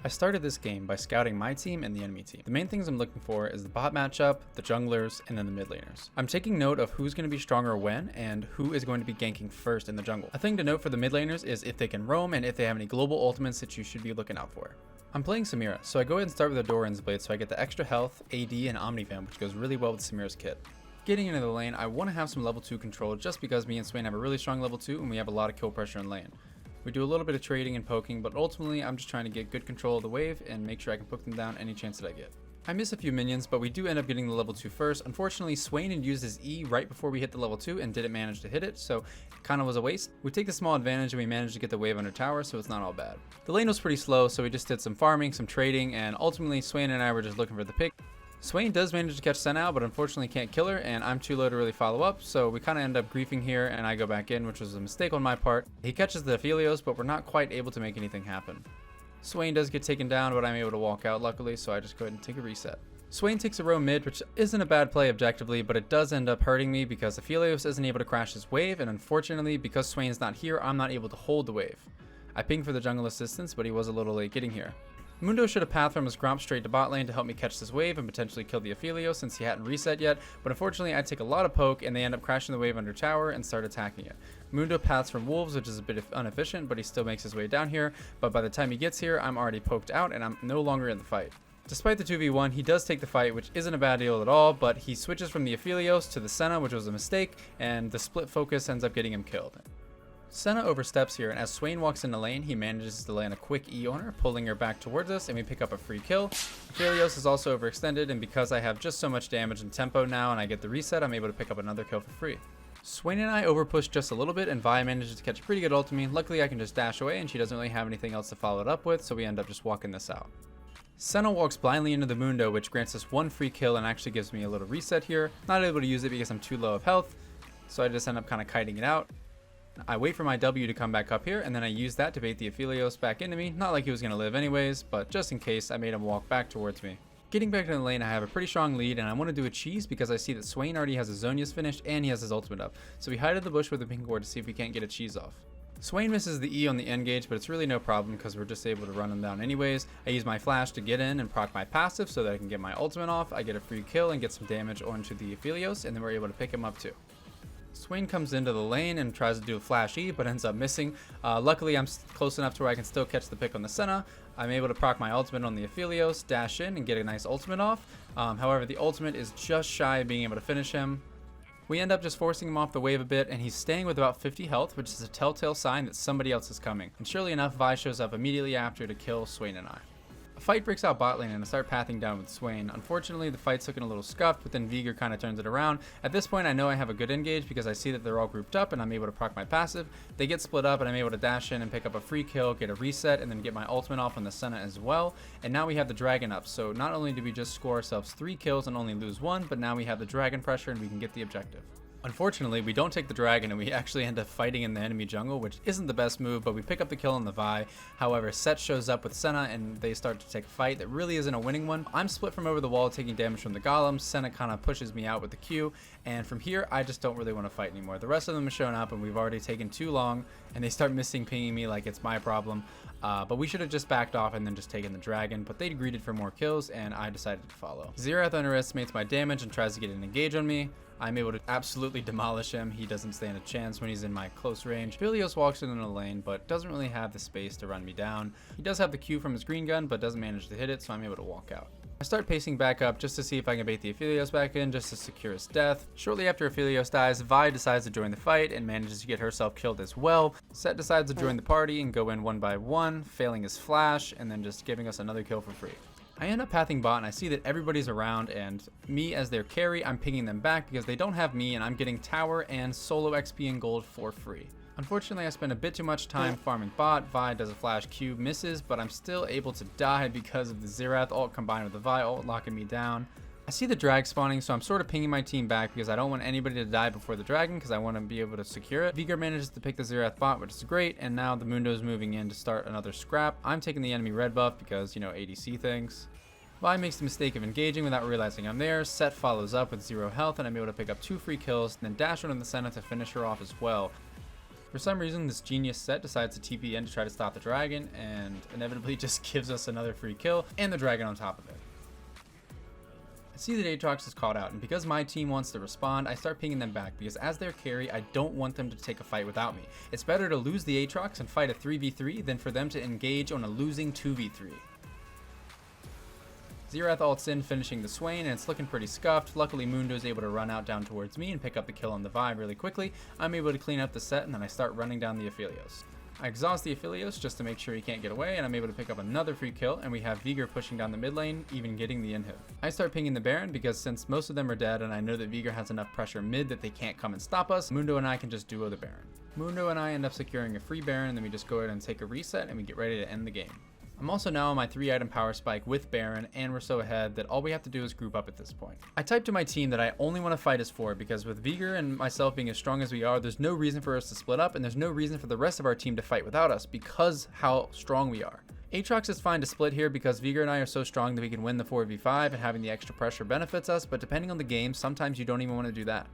I started this game by scouting my team and the enemy team. The main things I'm looking for is the bot matchup, the junglers, and then the mid laners. I'm taking note of who's going to be stronger when and who is going to be ganking first in the jungle. A thing to note for the mid laners is if they can roam and if they have any global ultimates that you should be looking out for. I'm playing Samira, so I go ahead and start with the Doran's Blade so I get the extra health, AD, and Omnivamp, which goes really well with Samira's kit. Getting into the lane, I want to have some level 2 control just because me and Swain have a really strong level 2 and we have a lot of kill pressure in lane. We do a little bit of trading and poking, but ultimately I'm just trying to get good control of the wave and make sure I can poke them down any chance that I get. I miss a few minions, but we do end up getting the level 2 first. Unfortunately, Swain had used his E right before we hit the level 2 and didn't manage to hit it, so it kind of was a waste. We take the small advantage and we managed to get the wave under tower, so it's not all bad. The lane was pretty slow, so we just did some farming, some trading, and ultimately Swain and I were just looking for the pick. Swain does manage to catch Senna, but unfortunately can't kill her, and I'm too low to really follow up, so we kind of end up griefing here, and I go back in, which was a mistake on my part. He catches the Aphelios, but we're not quite able to make anything happen. Swain does get taken down, but I'm able to walk out luckily, so I just go ahead and take a reset. Swain takes a roam mid, which isn't a bad play objectively, but it does end up hurting me because Aphelios isn't able to crash his wave, and unfortunately, because Swain's not here, I'm not able to hold the wave. I ping for the jungle assistance, but he was a little late getting here. Mundo should have pathed from his Gromp straight to bot lane to help me catch this wave and potentially kill the Aphelios since he hadn't reset yet, but unfortunately I take a lot of poke and they end up crashing the wave under tower and start attacking it. Mundo paths from wolves, which is a bit inefficient, but he still makes his way down here, but by the time he gets here I'm already poked out and I'm no longer in the fight. Despite the 2v1, he does take the fight, which isn't a bad deal at all, but he switches from the Aphelios to the Senna, which was a mistake, and the split focus ends up getting him killed. Senna oversteps here, and as Swain walks in the lane, he manages to land a quick E on her, pulling her back towards us, and we pick up a free kill. Aphelios is also overextended, and because I have just so much damage and tempo now and I get the reset, I'm able to pick up another kill for free. Swain and I overpush just a little bit, and Vi manages to catch a pretty good ult to me. Luckily, I can just dash away, and she doesn't really have anything else to follow it up with, so we end up just walking this out. Senna walks blindly into the Mundo, which grants us one free kill and actually gives me a little reset here. Not able to use it because I'm too low of health, so I just end up kind of kiting it out. I wait for my W to come back up here, and then I use that to bait the Aphelios back into me. Not like he was going to live anyways, but just in case, I made him walk back towards me. Getting back to the lane, I have a pretty strong lead, and I want to do a cheese because I see that Swain already has his Zhonya's finished, and he has his ultimate up. So we hide in the bush with a pink ward to see if we can't get a cheese off. Swain misses the E on the engage, but it's really no problem because we're just able to run him down anyways. I use my flash to get in and proc my passive so that I can get my ultimate off. I get a free kill and get some damage onto the Aphelios, and then we're able to pick him up too. Swain comes into the lane and tries to do a flash E, but ends up missing. Luckily, I'm close enough to where I can still catch the pick on the Senna. I'm able to proc my ultimate on the Aphelios, dash in, and get a nice ultimate off. However, the ultimate is just shy of being able to finish him. We end up just forcing him off the wave a bit, and he's staying with about 50 health, which is a telltale sign that somebody else is coming. And surely enough, Vi shows up immediately after to kill Swain and I. A fight breaks out bot lane and I start pathing down with Swain. Unfortunately, the fight's looking a little scuffed, but then Vigor kind of turns it around. At this point, I know I have a good engage because I see that they're all grouped up and I'm able to proc my passive. They get split up and I'm able to dash in and pick up a free kill, get a reset, and then get my ultimate off on the Senna as well. And now we have the dragon up, so not only did we just score ourselves 3 kills and only lose 1, but now we have the dragon pressure and we can get the objective. Unfortunately, we don't take the dragon and we actually end up fighting in the enemy jungle, which isn't the best move, but we pick up the kill on the Vi. However, Set shows up with Senna and they start to take a fight that really isn't a winning one. I'm split from over the wall taking damage from the golems. Senna kind of pushes me out with the Q, and from here, I just don't really want to fight anymore. The rest of them have shown up and we've already taken too long, and they start missing pinging me like it's my problem. But we should have just backed off and then just taken the dragon, but they greeted for more kills and I decided to follow. Xerath underestimates my damage and tries to get an engage on me. I'm able to absolutely demolish him. He doesn't stand a chance when he's in my close range. Aphelios walks in the lane, but doesn't really have the space to run me down. He does have the Q from his green gun, but doesn't manage to hit it, so I'm able to walk out. I start pacing back up just to see if I can bait the Aphelios back in, just to secure his death. Shortly after Aphelios dies, Vi decides to join the fight and manages to get herself killed as well. Set decides to join the party and go in one by one, failing his flash, and then just giving us another kill for free. I end up pathing bot and I see that everybody's around, and me as their carry, I'm pinging them back because they don't have me and I'm getting tower and solo XP and gold for free. Unfortunately, I spend a bit too much time farming bot. Vi does a flash Q, misses, but I'm still able to die because of the Xerath ult combined with the Vi ult locking me down. I see the drag spawning, so I'm sort of pinging my team back because I don't want anybody to die before the dragon because I want to be able to secure it. Vigor manages to pick the Xerath bot, which is great, and now the Mundo's moving in to start another scrap. I'm taking the enemy red buff because, you know, ADC things. Vi makes the mistake of engaging without realizing I'm there. Set follows up with 0 health, and I'm able to pick up 2 free kills, and then dash on the Senna to finish her off as well. For some reason, this genius Set decides to TP in to try to stop the dragon, and inevitably just gives us another free kill, and the dragon on top of it. I see that Aatrox is caught out, and because my team wants to respond, I start pinging them back, because as their carry, I don't want them to take a fight without me. It's better to lose the Aatrox and fight a 3v3 than for them to engage on a losing 2v3. Xerath ults in, finishing the Swain, and it's looking pretty scuffed. Luckily, Mundo is able to run out down towards me and pick up the kill on the Vi really quickly. I'm able to clean up the Set, and then I start running down the Aphelios. I exhaust the Aphelios just to make sure he can't get away, and I'm able to pick up another free kill, and we have Veigar pushing down the mid lane, even getting the inhib. I start pinging the Baron because since most of them are dead and I know that Veigar has enough pressure mid that they can't come and stop us, Mundo and I can just duo the Baron. Mundo and I end up securing a free Baron, and then we just go ahead and take a reset and we get ready to end the game. I'm also now on my 3-item power spike with Baron, and we're so ahead that all we have to do is group up at this point. I typed to my team that I only want to fight as 4 because with Veigar and myself being as strong as we are, there's no reason for us to split up, and there's no reason for the rest of our team to fight without us because how strong we are. Aatrox is fine to split here because Veigar and I are so strong that we can win the 4v5, and having the extra pressure benefits us, but depending on the game, sometimes you don't even want to do that.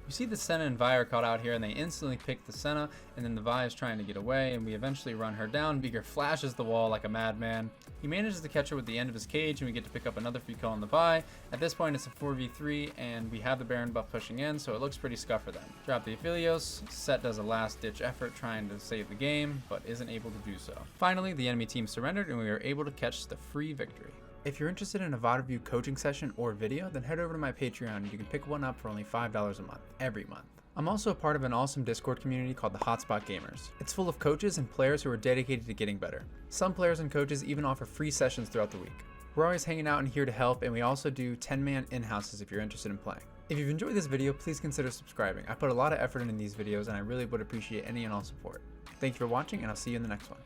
You see the Senna and Vi are caught out here, and they instantly pick the Senna, and then the Vi is trying to get away, and we eventually run her down. Veigar flashes the wall like a madman. He manages to catch her with the end of his cage, and we get to pick up another free kill on the Vi. At this point, it's a 4v3, and we have the Baron buff pushing in, so it looks pretty scuffed for them. Drop the Aphelios. Set does a last-ditch effort trying to save the game, but isn't able to do so. Finally, the enemy team surrendered, and we were able to catch the free victory. If you're interested in a VOD review coaching session or video, then head over to my Patreon and you can pick one up for only $5 a month, every month. I'm also a part of an awesome Discord community called the Hotspot Gamers. It's full of coaches and players who are dedicated to getting better. Some players and coaches even offer free sessions throughout the week. We're always hanging out and here to help, and we also do 10-man in-houses if you're interested in playing. If you've enjoyed this video, please consider subscribing. I put a lot of effort into these videos and I really would appreciate any and all support. Thank you for watching, and I'll see you in the next one.